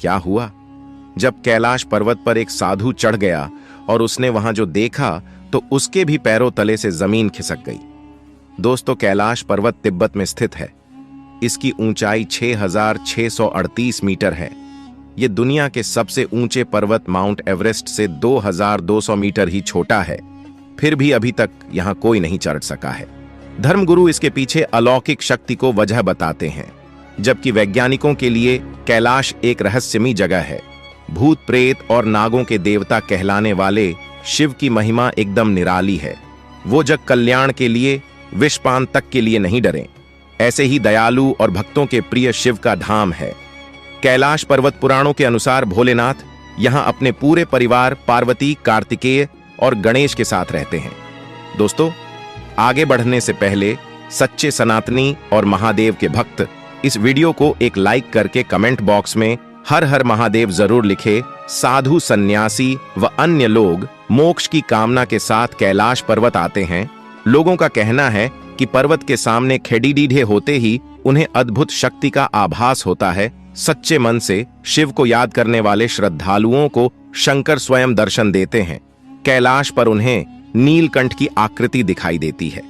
क्या हुआ? जब कैलाश पर्वत पर एक साधु चढ़ गया और उसने वहां जो देखा तो उसके भी पैरों तले से जमीन खिसक गई। दोस्तों, कैलाश पर्वत तिब्बत में स्थित है। इसकी ऊंचाई 6,638 मीटर है। यह दुनिया के सबसे ऊंचे पर्वत माउंट एवरेस्ट से 2,200 मीटर ही छोटा है। फिर भी अभी तक यहां कोई नहीं चढ़ सका है। धर्मगुरु इसके पीछे अलौकिक शक्ति को वजह बताते हैं, जबकि वैज्ञानिकों के लिए कैलाश एक रहस्यमयी जगह है। भूत प्रेत और नागों के देवता कहलाने वाले शिव की महिमा एकदम निराली है। वो जग कल्याण के लिए, विषपान तक के लिए नहीं डरे। ऐसे ही दयालु और भक्तों के प्रिय शिव का धाम है कैलाश पर्वत। पुराणों के अनुसार भोलेनाथ यहां अपने पूरे परिवार पार्वती, कार्तिकेय और गणेश के साथ रहते हैं। दोस्तों, आगे बढ़ने से पहले सच्चे सनातनी और महादेव के भक्त इस वीडियो को एक लाइक करके कमेंट बॉक्स में हर हर महादेव जरूर लिखे। साधु, सन्यासी व अन्य लोग मोक्ष की कामना के साथ कैलाश पर्वत आते हैं। लोगों का कहना है कि पर्वत के सामने खेडीडीढे होते ही उन्हें अद्भुत शक्ति का आभास होता है। सच्चे मन से शिव को याद करने वाले श्रद्धालुओं को शंकर स्वयं दर्शन देते हैं। कैलाश पर उन्हें नीलकंठ की आकृति दिखाई देती है।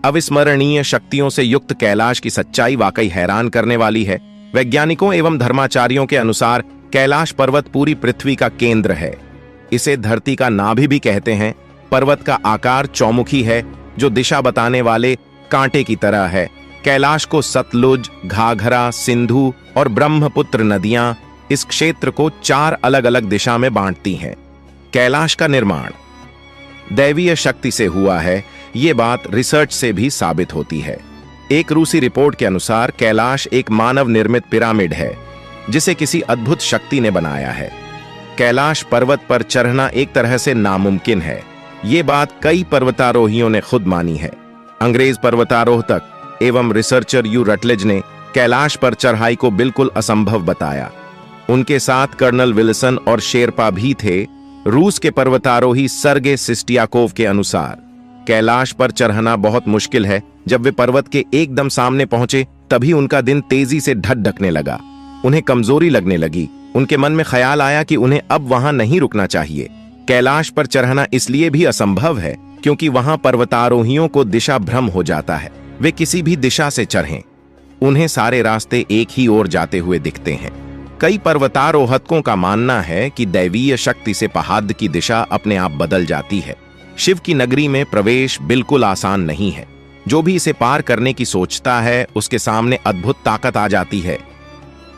अविस्मरणीय शक्तियों से युक्त कैलाश की सच्चाई वाकई हैरान करने वाली है। वैज्ञानिकों एवं धर्माचार्यों के अनुसार कैलाश पर्वत पूरी पृथ्वी का केंद्र है। इसे धरती का नाभि भी कहते हैं। पर्वत का आकार चौमुखी है, जो दिशा बताने वाले कांटे की तरह है। कैलाश को सतलुज, घाघरा, सिंधु और ब्रह्मपुत्र नदियां इस क्षेत्र को 4 अलग अलग दिशा में बांटती हैं। कैलाश का निर्माण दैवीय शक्ति से हुआ है। ये बात रिसर्च से भी साबित होती है। एक रूसी रिपोर्ट के अनुसार कैलाश एक मानव निर्मित पिरामिड है, जिसे किसी अद्भुत शक्ति ने बनाया है। कैलाश पर्वत पर चढ़ना एक तरह से नामुमकिन है। ये बात कई पर्वतारोहियों ने खुद मानी है। अंग्रेज पर्वतारोहक एवं रिसर्चर यू रटलेज ने कैलाश पर चढ़ाई को बिल्कुल असंभव बताया। उनके साथ कर्नल विल्सन और शेरपा भी थे। रूस के पर्वतारोही सर्गे सिस्टियाकोव के अनुसार कैलाश पर चढ़ना बहुत मुश्किल है। जब वे पर्वत के एकदम सामने पहुंचे, तभी उनका दिन तेजी से ढकने लगा। उन्हें कमजोरी लगने लगी। उनके मन में ख्याल आया कि उन्हें अब वहां नहीं रुकना चाहिए। कैलाश पर चढ़ना इसलिए भी असंभव है क्योंकि वहां पर्वतारोहियों को दिशा भ्रम हो जाता है। वे किसी भी दिशा से चढ़ें, उन्हें सारे रास्ते एक ही ओर जाते हुए दिखते हैं। कई पर्वतारोहकों का मानना है कि दैवीय शक्ति से पहाड़ की दिशा अपने आप बदल जाती है। शिव की नगरी में प्रवेश बिल्कुल आसान नहीं है। जो भी इसे पार करने की सोचता है, उसके सामने अद्भुत ताकत आ जाती है।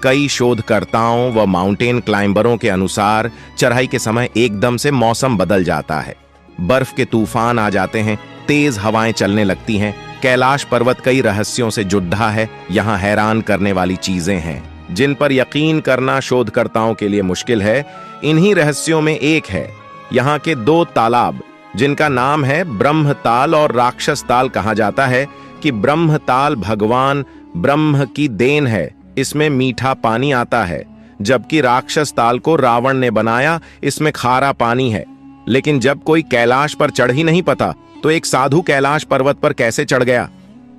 कई शोधकर्ताओं व माउंटेन क्लाइंबरों के अनुसार चढ़ाई के समय एकदम से मौसम बदल जाता है। बर्फ के तूफान आ जाते हैं, तेज हवाएं चलने लगती हैं। कैलाश पर्वत कई रहस्यों से जुड़ा है। यहाँ हैरान करने वाली चीजें हैं जिन पर यकीन करना शोधकर्ताओं के लिए मुश्किल है। इन्हीं रहस्यों में एक है यहाँ के 2 तालाब, जिनका नाम है ब्रह्मताल और राक्षस ताल। कहा जाता है कि ब्रह्मताल भगवान ब्रह्म की देन है, इसमें मीठा पानी आता है, जबकि राक्षस ताल को रावण ने बनाया, इसमें खारा पानी है। लेकिन जब कोई कैलाश पर चढ़ ही नहीं पाता, तो एक साधु कैलाश पर्वत पर कैसे चढ़ गया?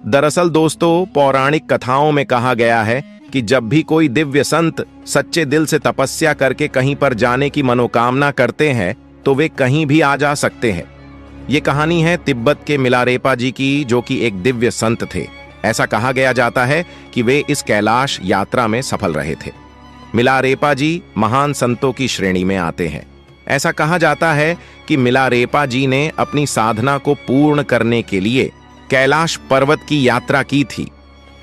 दरअसल दोस्तों, पौराणिक कथाओं में कहा गया है कि जब भी कोई दिव्य संत सच्चे दिल से तपस्या करके कहीं पर जाने की मनोकामना करते हैं, तो वे कहीं भी आ जा सकते हैं। ये कहानी है तिब्बत के मिलारेपा जी की, जो कि एक दिव्य संत थे। ऐसा कहा गया जाता है कि वे इस कैलाश यात्रा में सफल रहे थे। मिलारेपा जी महान संतों की श्रेणी में आते हैं। ऐसा कहा जाता है कि मिलारेपा जी ने अपनी साधना को पूर्ण करने के लिए कैलाश पर्वत की यात्रा की थी।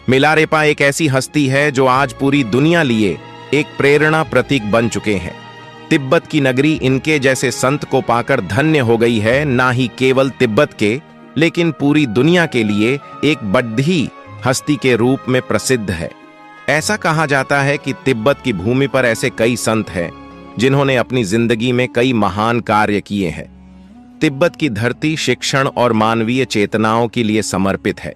मिलारेपा एक ऐसी हस्ती है जो आज पूरी दुनिया लिए एक प्रेरणा प्रतीक बन चुके हैं। तिब्बत की नगरी इनके जैसे संत को पाकर धन्य हो गई है। ना ही केवल तिब्बत के, लेकिन पूरी दुनिया के लिए एक बड़ी हस्ती के रूप में प्रसिद्ध है। ऐसा कहा जाता है कि तिब्बत की भूमि पर ऐसे कई संत हैं जिन्होंने अपनी जिंदगी में कई महान कार्य किए हैं। तिब्बत की धरती शिक्षण और मानवीय चेतनाओं के लिए समर्पित है।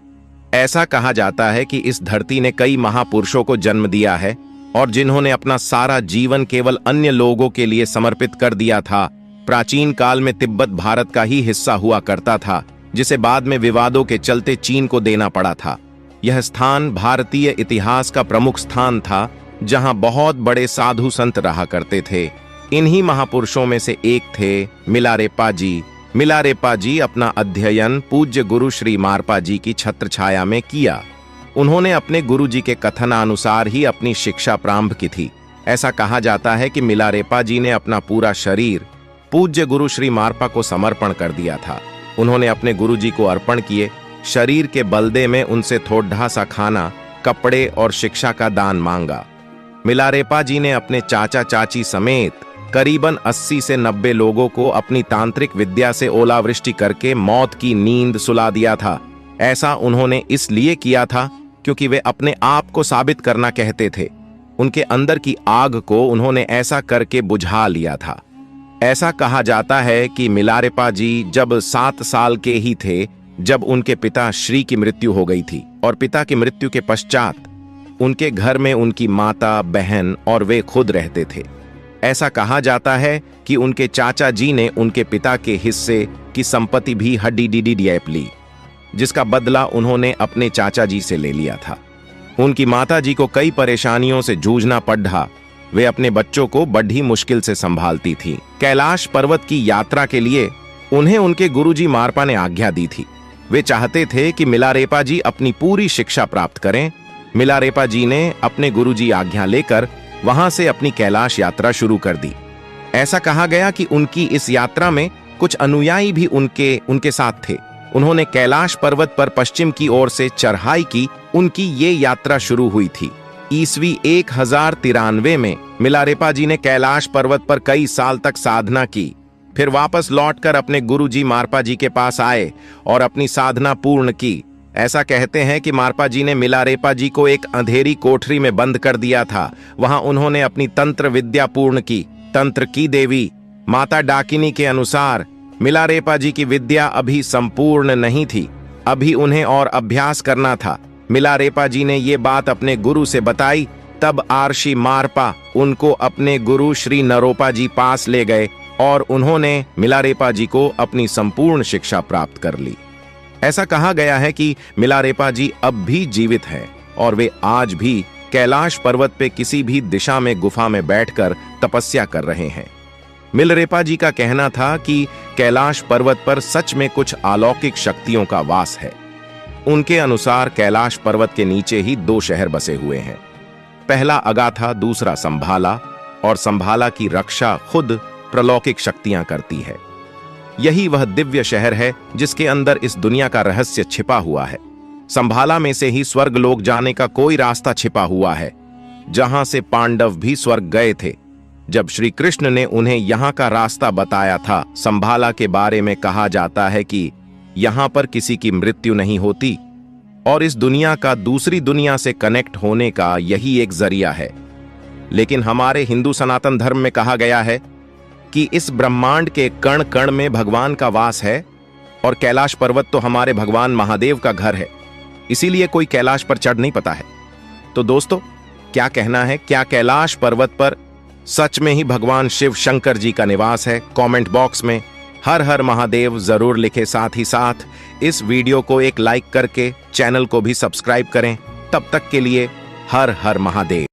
ऐसा कहा जाता है कि इस धरती ने कई महापुरुषों को जन्म दिया है और जिन्होंने अपना सारा जीवन केवल अन्य लोगों के लिए समर्पित कर दिया था। प्राचीन काल में तिब्बत भारत का ही हिस्सा हुआ करता था, जिसे बाद में विवादों के चलते चीन को देना पड़ा था। यह स्थान भारतीय इतिहास का प्रमुख स्थान था, जहां बहुत बड़े साधु संत रहा करते थे। इन्हीं महापुरुषों में से एक थे मिलारेपा जी। मिलारेपा जी अपना अध्ययन पूज्य गुरु श्री मारपा जी की छत्र छाया में किया। उन्होंने अपने गुरु जी के कथनानुसार ही अपनी शिक्षा प्रारंभ की थी। ऐसा कहा जाता है कि मिलारेपा जी ने अपना पूरा शरीर पूज्य गुरु श्री मारपा को समर्पण कर दिया था। उन्होंने अपने गुरु जी को अर्पण किए शरीर के बलदे में उनसे थोड़ा सा खाना, कपड़े और शिक्षा का दान मांगा। मिलारेपा जी ने अपने चाचा चाची समेत करीबन 80 से 90 लोगों को अपनी तांत्रिक विद्या से ओलावृष्टि करके मौत की नींद सुला दिया था। ऐसा उन्होंने इसलिए किया था क्योंकि वे अपने आप को साबित करना कहते थे। उनके अंदर की आग को उन्होंने ऐसा करके बुझा लिया था। ऐसा कहा जाता है कि मिलारेपा जी जब 7 साल के ही थे जब उनके पिता श्री की मृत्यु हो गई थी, और पिता की मृत्यु के पश्चात उनके घर में उनकी माता, बहन और वे खुद रहते थे। ऐसा कहा जाता है कि उनके चाचा जी ने उनके पिता के हिस्से की संपत्ति भी हड्डी ली, जिसका बदला उन्होंने अपने चाचा जी से ले लिया था। उनकी माता जी को कई परेशानियों से जूझना पड़ा। वे अपने बच्चों को बड़ी मुश्किल से संभालती थी। कैलाश पर्वत की यात्रा के लिए उन्हें उनके गुरुजी मारपा ने आज्ञा दी थी। वे चाहते थे कि मिलारेपा जी अपनी पूरी शिक्षा प्राप्त करें। मिलारेपा जी ने अपने गुरुजी आज्ञा लेकर वहां से अपनी कैलाश यात्रा शुरू कर दी। ऐसा कहा गया कि उनकी इस यात्रा में कुछ अनुयायी भी उनके साथ थे। उन्होंने कैलाश पर्वत पर पश्चिम की ओर से चढ़ाई की। उनकी ये यात्रा शुरू हुई थी ईस्वी 1093 में। मिलारेपा जी ने कैलाश पर्वत पर कई साल तक साधना की, फिर वापस लौटकर अपने गुरुजी मारपा जी के पास आए और अपनी साधना पूर्ण की। ऐसा कहते हैं कि मारपा जी ने मिलारेपा जी को एक अंधेरी कोठरी में बंद कर दिया था। वहां उन्होंने अपनी तंत्र विद्या पूर्ण की। तंत्र की देवी माता डाकिनी के अनुसार मिलारेपा जी की विद्या अभी संपूर्ण नहीं थी, अभी उन्हें और अभ्यास करना था। मिलारेपा जी ने ये बात अपने गुरु से बताई। तब आर्षि मारपा उनको अपने गुरु श्री नरोपा जी पास ले गए और उन्होंने मिलारेपा जी को अपनी संपूर्ण शिक्षा प्राप्त कर ली। ऐसा कहा गया है कि मिलारेपा जी अब भी जीवित हैं और वे आज भी कैलाश पर्वत पे किसी भी दिशा में गुफा में बैठकर तपस्या कर रहे हैं। मिलारेपा जी का कहना था कि कैलाश पर्वत पर सच में कुछ अलौकिक शक्तियों का वास है। उनके अनुसार कैलाश पर्वत के नीचे ही 2 शहर बसे हुए हैं। पहला अगाथा, दूसरा संभाला, और संभाला की रक्षा खुद प्रलौकिक शक्तियां करती है। यही वह दिव्य शहर है जिसके अंदर इस दुनिया का रहस्य छिपा हुआ है। संभाला में से ही स्वर्गलोक जाने का कोई रास्ता छिपा हुआ है, जहां से पांडव भी स्वर्ग गए थे जब श्री कृष्ण ने उन्हें यहां का रास्ता बताया था। संभाला के बारे में कहा जाता है कि यहां पर किसी की मृत्यु नहीं होती और इस दुनिया का दूसरी दुनिया से कनेक्ट होने का यही एक जरिया है। लेकिन हमारे हिंदू सनातन धर्म में कहा गया है कि इस ब्रह्मांड के कण कण में भगवान का वास है और कैलाश पर्वत तो हमारे भगवान महादेव का घर है, इसीलिए कोई कैलाश पर चढ़ नहीं पाता है। तो दोस्तों, क्या कहना है? क्या कैलाश पर्वत पर सच में ही भगवान शिव शंकर जी का निवास है? कमेंट बॉक्स में हर हर महादेव जरूर लिखें। साथ ही साथ इस वीडियो को एक लाइक करके चैनल को भी सब्सक्राइब करें। तब तक के लिए हर हर महादेव।